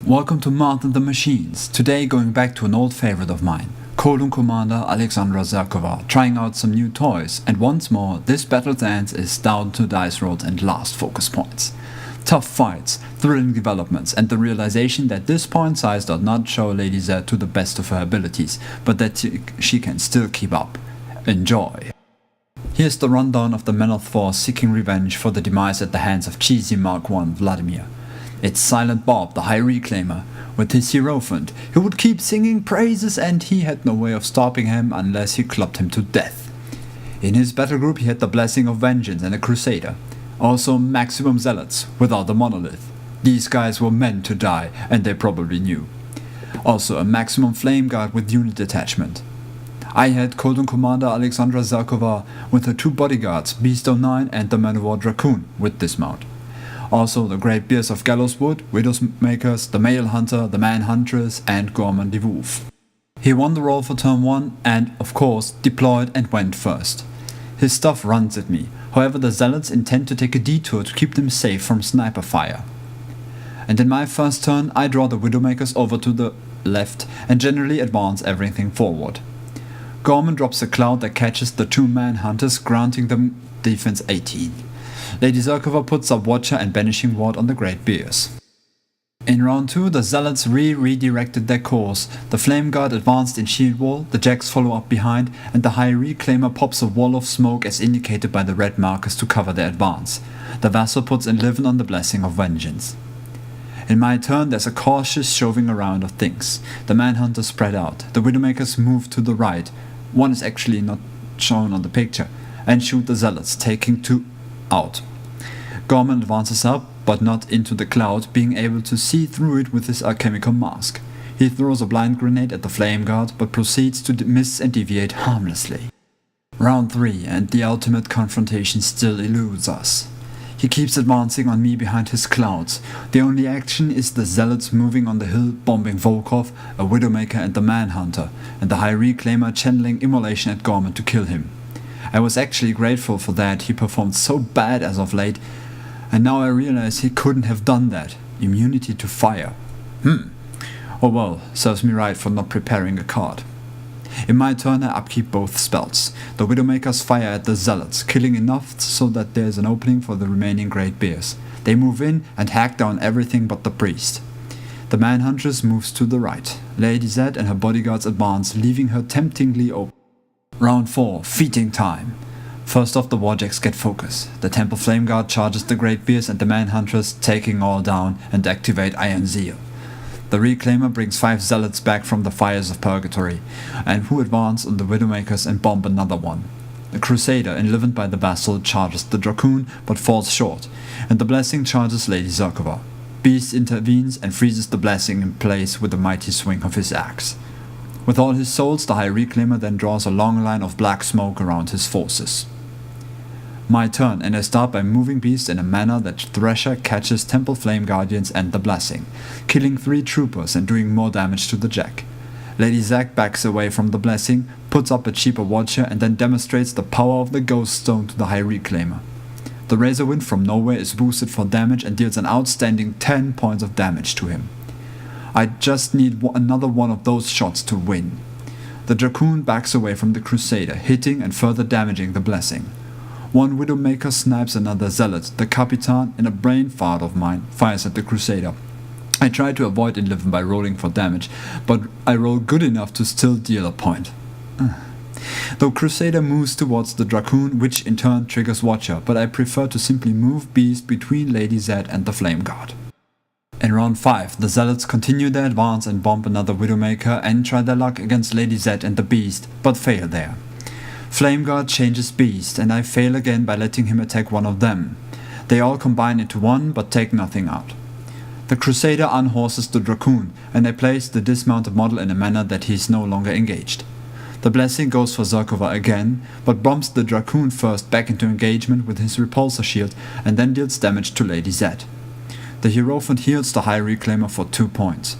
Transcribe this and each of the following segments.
Welcome to Marth and the Machines. Today going back to an old favorite of mine, Colon Commander Alexandra Zerkova, trying out some new toys, and once more this battle's end is down to dice rolls and last focus points. Tough fights, thrilling developments, and the realization that this point size does not show Lady Z to the best of her abilities, but that she can still keep up. Enjoy! Here's the rundown of the Marth force seeking revenge for the demise at the hands of cheesy Mark I Vladimir. It's Silent Bob, the High Reclaimer, with his Hierophant, who would keep singing praises and he had no way of stopping him unless he clubbed him to death. In his battle group he had the Blessing of Vengeance and a Crusader. Also Maximum Zealots, without the Monolith. These guys were meant to die, and they probably knew. Also a Maximum Flame Guard with unit attachment. I had Colon Commander Alexandra Zerkova with her two bodyguards, Beast 09 and the Man-of-War Dracoon, with dismount. Also the Great Bears of Gallowswood, Widowmakers, the Male Hunter, the Man-Huntress and Gorman the Wolf. He won the roll for turn 1 and, of course, deployed and went first. His stuff runs at me, however the Zealots intend to take a detour to keep them safe from sniper fire. And in my first turn I draw the Widowmakers over to the left and generally advance everything forward. Gorman drops a cloud that catches the two Man-Hunters, granting them defense 18. Lady Zerkova puts up Watcher and Banishing Ward on the Great Bears. In round 2 the Zealots redirected their course, the Flame Guard advanced in shield wall, the Jacks follow up behind, and the High Reclaimer pops a wall of smoke as indicated by the red markers to cover their advance. The Vassal puts Enliven on the Blessing of Vengeance. In my turn there's a cautious shoving around of things. The Manhunters spread out, the Widowmakers move to the right, one is actually not shown on the picture, and shoot the Zealots, taking 2 out. Gorman advances up, but not into the cloud, being able to see through it with his alchemical mask. He throws a blind grenade at the Flame Guard, but proceeds to miss and deviate harmlessly. Round 3, and the ultimate confrontation still eludes us. He keeps advancing on me behind his clouds. The only action is the Zealots moving on the hill, bombing Volkov, a Widowmaker and the Manhunter, and the High Reclaimer channeling Immolation at Gorman to kill him. I was actually grateful for that, he performed so bad as of late, and now I realize he couldn't have done that. Immunity to fire. Oh well, serves me right for not preparing a card. In my turn I upkeep both spells. The Widowmakers fire at the Zealots, killing enough so that there is an opening for the remaining Great Bears. They move in and hack down everything but the Priest. The Manhuntress moves to the right. Lady Z and her bodyguards advance, leaving her temptingly open. Round 4, feeding time. First off the Warjacks get focus. The Temple Flame Guard charges the Great Bears and the Manhunters, taking all down, and activate Iron Zeal. The Reclaimer brings 5 Zealots back from the fires of Purgatory, and who advance on the Widowmakers and bomb another one. The Crusader, enlivened by the Vassal, charges the Dracoon, but falls short, and the Blessing charges Lady Zerkova. Beast intervenes and freezes the Blessing in place with a mighty swing of his axe. With all his souls, the High Reclaimer then draws a long line of black smoke around his forces. My turn, and I start by moving Beast in a manner that Thresher catches Temple Flame Guardians and the Blessing, killing 3 troopers and doing more damage to the Jack. Lady Zack backs away from the Blessing, puts up a cheaper Watcher and then demonstrates the power of the Ghost Stone to the High Reclaimer. The Razor Wind from nowhere is boosted for damage and deals an outstanding 10 points of damage to him. I just need another one of those shots to win. The Dracoon backs away from the Crusader, hitting and further damaging the Blessing. One Widowmaker snipes another Zealot. The Capitan, in a brain fart of mine, fires at the Crusader. I try to avoid Enliven by rolling for damage, but I roll good enough to still deal a point. The Crusader moves towards the Dracoon, which in turn triggers Watcher, but I prefer to simply move Beast between Lady Z and the Flame Guard. In round 5, the Zealots continue their advance and bomb another Widowmaker and try their luck against Lady Z and the Beast, but fail there. Flame Guard changes Beast, and I fail again by letting him attack one of them. They all combine into one, but take nothing out. The Crusader unhorses the Dracoon, and I place the dismounted model in a manner that he is no longer engaged. The Blessing goes for Zerkova again, but bombs the Dracoon first back into engagement with his repulsor shield, and then deals damage to Lady Z. The Hierophant heals the High Reclaimer for 2 points.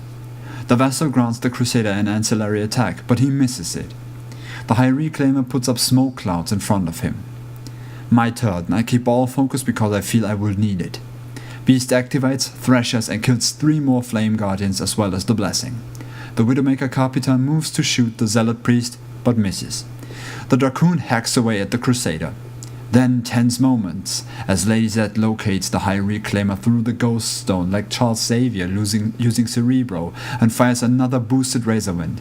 The Vassal grants the Crusader an ancillary attack, but he misses it. The High Reclaimer puts up smoke clouds in front of him. My turn, I keep all focus because I feel I will need it. Beast activates, thrashes and kills 3 more Flame Guardians as well as the Blessing. The Widowmaker Capitan moves to shoot the Zealot Priest, but misses. The Dracoon hacks away at the Crusader. Then tense moments, as Lady Z locates the High Reclaimer through the Ghost Stone like Charles Xavier using Cerebro and fires another boosted Razorwind.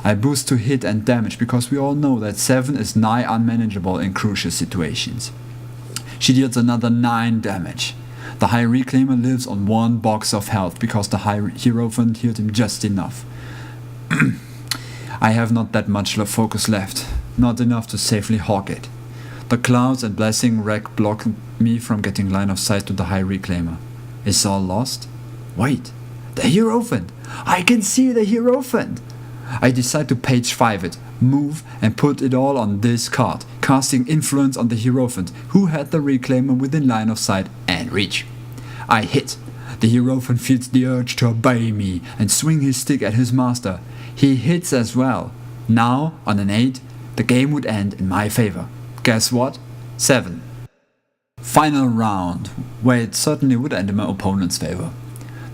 I boost to hit and damage because we all know that 7 is nigh unmanageable in crucial situations. She deals another 9 damage. The High Reclaimer lives on 1 box of health because the High Hierophant healed him just enough. I have not that much focus left, not enough to safely hawk it. The Clouds and Blessing Wreck block me from getting line of sight to the High Reclaimer. Is all lost? Wait, the Hierophant! I can see the Hierophant! I decide to page 5 it, move and put it all on this card, casting influence on the Hierophant, who had the Reclaimer within line of sight and reach. I hit. The Hierophant feels the urge to obey me and swing his stick at his master. He hits as well. Now, on an 8, the game would end in my favor. Guess what? 7. Final round, where it certainly would end in my opponent's favor.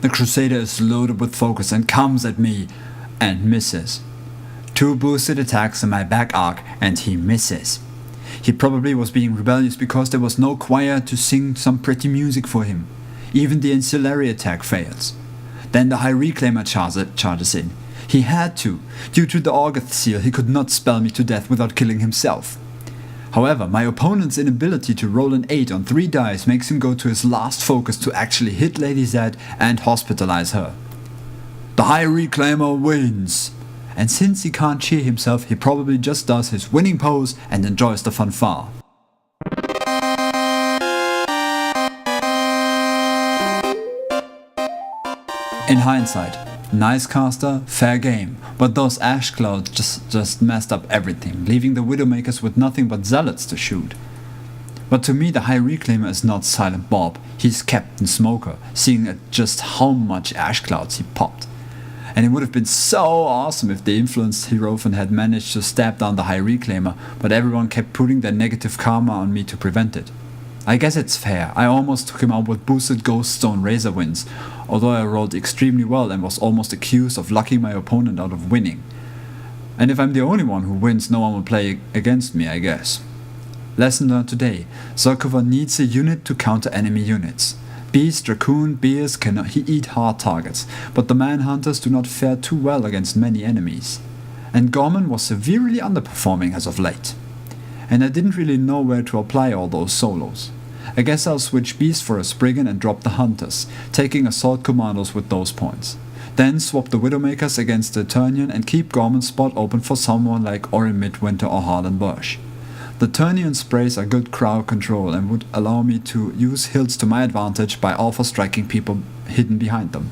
The Crusader is loaded with focus and comes at me, and misses. 2 boosted attacks in my back arc and he misses. He probably was being rebellious because there was no choir to sing some pretty music for him. Even the ancillary attack fails. Then the High Reclaimer charges in. He had to. Due to the August seal, he could not spell me to death without killing himself. However, my opponent's inability to roll an 8 on 3 dice makes him go to his last focus to actually hit Lady Z and hospitalize her. The High Reclaimer wins! And since he can't cheer himself, he probably just does his winning pose and enjoys the fanfare. In hindsight, nice caster, fair game, but those ash clouds just messed up everything, leaving the Widowmakers with nothing but zealots to shoot. But to me the High Reclaimer is not Silent Bob, he's Captain Smoker, seeing at just how much ash clouds he popped. And it would have been so awesome if the influenced Hierophant had managed to stab down the High Reclaimer, but everyone kept putting their negative karma on me to prevent it. I guess it's fair, I almost took him out with boosted Ghost Stone Razorwinds, although I rolled extremely well and was almost accused of lucking my opponent out of winning. And if I'm the only one who wins, no one will play against me, I guess. Lesson learned today, Zerkova needs a unit to counter enemy units. Beast, Dracoon, Bears can eat hard targets, but the Manhunters do not fare too well against many enemies. And Gorman was severely underperforming as of late. And I didn't really know where to apply all those solos. I guess I'll switch Beast for a Spriggan and drop the Hunters, taking Assault Commandos with those points. Then swap the Widowmakers against the Eternian and keep Gorman's spot open for someone like Orin Midwinter or Harlan Bush. The Eternian sprays are good crowd control and would allow me to use hills to my advantage by alpha striking people hidden behind them.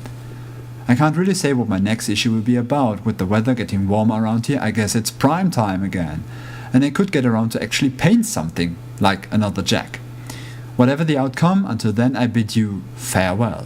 I can't really say what my next issue will be about. With the weather getting warmer around here, I guess it's prime time again. And I could get around to actually paint something, like another Jack. Whatever the outcome, until then I bid you farewell.